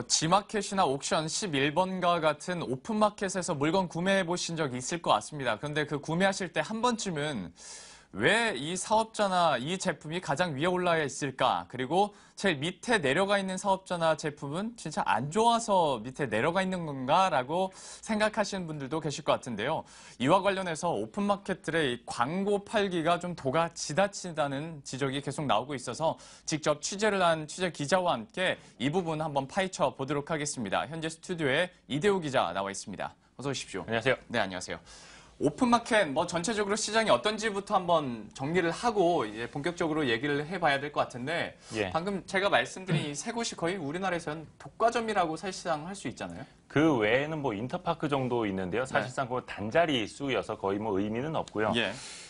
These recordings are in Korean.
G마켓이나 옥션 11번가 같은 오픈마켓에서 물건 구매해 보신 적 있을 것 같습니다. 그런데 그 구매하실 때 한 번쯤은 왜 이 사업자나 이 제품이 가장 위에 올라야 있을까? 그리고 제일 밑에 내려가 있는 사업자나 제품은 진짜 안 좋아서 밑에 내려가 있는 건가라고 생각하시는 분들도 계실 것 같은데요. 이와 관련해서 오픈마켓들의 광고 팔기가 좀 도가 지나치다는 지적이 계속 나오고 있어서 직접 취재를 한 취재 기자와 함께 이 부분 한번 파헤쳐 보도록 하겠습니다. 현재 스튜디오에 이대호 기자 나와 있습니다. 어서 오십시오. 안녕하세요. 네, 안녕하세요. 오픈마켓 전체적으로 시장이 어떤지부터 한번 정리를 하고 이제 본격적으로 얘기를 해봐야 될 것 같은데 방금 제가 말씀드린 이 세 곳이 거의 우리나라에서는 독과점이라고 사실상 할 수 있잖아요. 그 외에는 인터파크 정도 있는데요. 사실상 그 단자리 수여서 거의 의미는 없고요.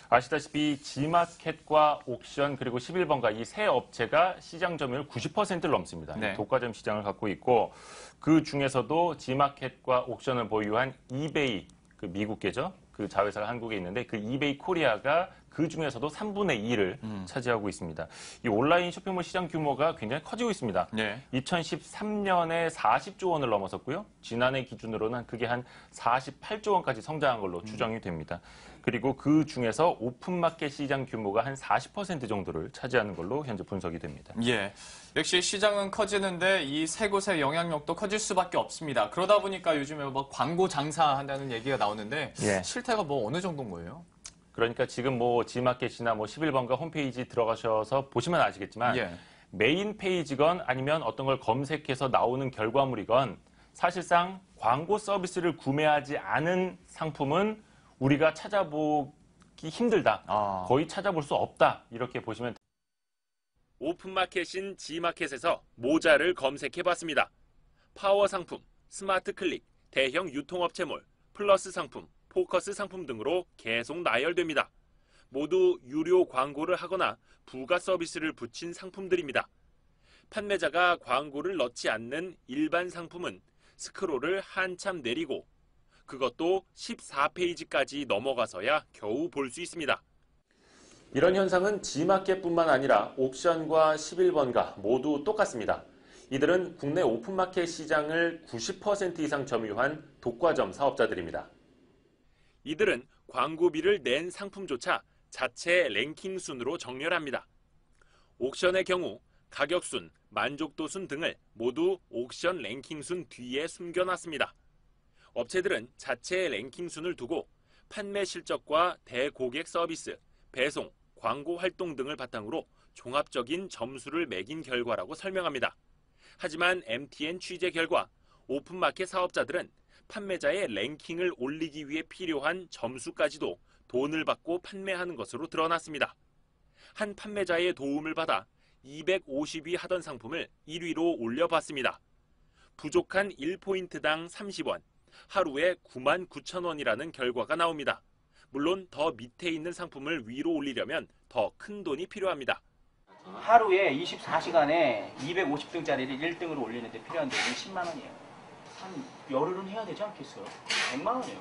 아시다시피 G마켓과 옥션 그리고 11번가 이 세 업체가 시장 점유율 90%를 넘습니다. 독과점 시장을 갖고 있고 그 중에서도 G마켓과 옥션을 보유한 이베이, 그 미국계죠. 그 자회사가 한국에 있는데 그 이베이 코리아가 그 중에서도 3분의 2를 차지하고 있습니다. 이 온라인 쇼핑몰 시장 규모가 굉장히 커지고 있습니다. 2013년에 40조 원을 넘어섰고요. 지난해 기준으로는 그게 한 48조 원까지 성장한 걸로 추정이 됩니다. 그리고 그 중에서 오픈마켓 시장 규모가 한 40% 정도를 차지하는 걸로 현재 분석이 됩니다. 역시 시장은 커지는데 이 세 곳의 영향력도 커질 수밖에 없습니다. 그러다 보니까 요즘에 광고 장사한다는 얘기가 나오는데 실태가 어느 정도인 거예요? 그러니까 지금 G마켓이나 11번가 홈페이지 들어가셔서 보시면 아시겠지만 메인 페이지건 아니면 어떤 걸 검색해서 나오는 결과물이건 사실상 광고 서비스를 구매하지 않은 상품은 우리가 찾아보기 힘들다. 거의 찾아볼 수 없다. 이렇게 보시면 됩니다. 오픈마켓인 G마켓에서 모자를 검색해봤습니다. 파워 상품, 스마트 클릭, 대형 유통업체몰, 플러스 상품, 포커스 상품 등으로 계속 나열됩니다. 모두 유료 광고를 하거나 부가 서비스를 붙인 상품들입니다. 판매자가 광고를 넣지 않는 일반 상품은 스크롤을 한참 내리고 그것도 14페이지까지 넘어가서야 겨우 볼 수 있습니다. 이런 현상은 G마켓뿐만 아니라 옥션과 11번가 모두 똑같습니다. 이들은 국내 오픈마켓 시장을 90% 이상 점유한 독과점 사업자들입니다. 이들은 광고비를 낸 상품조차 자체 랭킹 순으로 정렬합니다. 옥션의 경우 가격순, 만족도순 등을 모두 옥션 랭킹순 뒤에 숨겨놨습니다. 업체들은 자체 랭킹순을 두고 판매 실적과 대고객 서비스, 배송, 광고 활동 등을 바탕으로 종합적인 점수를 매긴 결과라고 설명합니다. 하지만 MTN 취재 결과 오픈마켓 사업자들은 판매자의 랭킹을 올리기 위해 필요한 점수까지도 돈을 받고 판매하는 것으로 드러났습니다. 한 판매자의 도움을 받아 250위 하던 상품을 1위로 올려봤습니다. 부족한 1포인트당 30원, 하루에 99,000원이라는 결과가 나옵니다. 물론 더 밑에 있는 상품을 위로 올리려면 더 큰 돈이 필요합니다. 하루에 24시간에 250등짜리를 1등으로 올리는데 필요한 돈이 10만 원이에요. 한 열흘은 해야 되지 않겠어요? 100만 원이에요.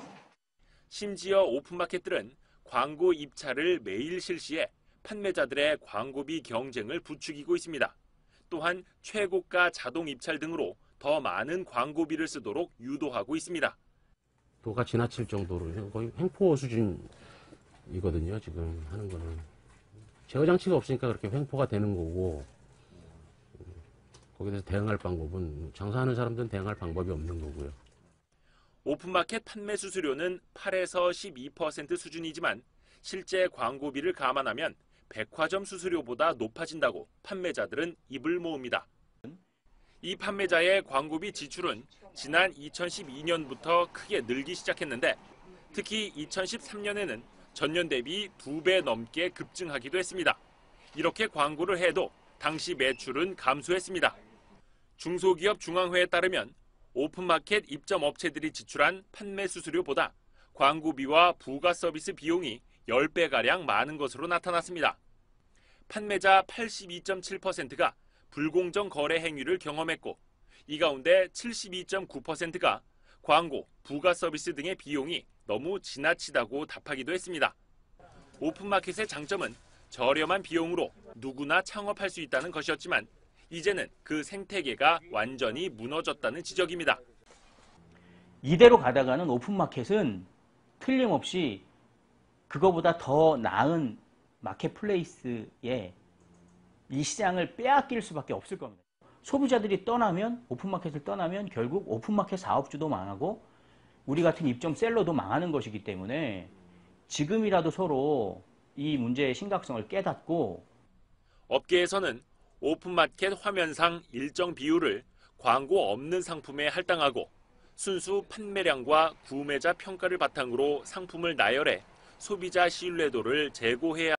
심지어 오픈마켓들은 광고 입찰을 매일 실시해 판매자들의 광고비 경쟁을 부추기고 있습니다. 또한 최고가 자동 입찰 등으로 더 많은 광고비를 쓰도록 유도하고 있습니다. 도가 지나칠 정도로 거의 횡포 수준이거든요. 지금 하는 거는. 제어 장치가 없으니까 그렇게 횡포가 되는 거고 거기에 대해서 대응할 방법은 장사하는 사람들은 대응할 방법이 없는 거고요. 오픈마켓 판매 수수료는 8에서 12% 수준이지만 실제 광고비를 감안하면 백화점 수수료보다 높아진다고 판매자들은 입을 모읍니다. 이 판매자의 광고비 지출은 지난 2012년부터 크게 늘기 시작했는데 특히 2013년에는 전년 대비 2배 넘게 급증하기도 했습니다. 이렇게 광고를 해도 당시 매출은 감소했습니다. 중소기업 중앙회에 따르면 오픈마켓 입점 업체들이 지출한 판매 수수료보다 광고비와 부가 서비스 비용이 10배가량 많은 것으로 나타났습니다. 판매자 82.7%가 불공정 거래 행위를 경험했고 이 가운데 72.9%가 광고, 부가 서비스 등의 비용이 너무 지나치다고 답하기도 했습니다. 오픈마켓의 장점은 저렴한 비용으로 누구나 창업할 수 있다는 것이었지만 이제는 그 생태계가 완전히 무너졌다는 지적입니다. 이대로 가다가는 오픈마켓은 틀림없이 그거보다 더 나은 마켓플레이스에 이 시장을 빼앗길 수밖에 없을 겁니다. 소비자들이 떠나면, 오픈마켓을 떠나면 결국 오픈마켓 사업주도 망하고 우리 같은 입점 셀러도 망하는 것이기 때문에 지금이라도 서로 이 문제의 심각성을 깨닫고 업계에서는 오픈마켓 화면상 일정 비율을 광고 없는 상품에 할당하고 순수 판매량과 구매자 평가를 바탕으로 상품을 나열해 소비자 신뢰도를 제고해야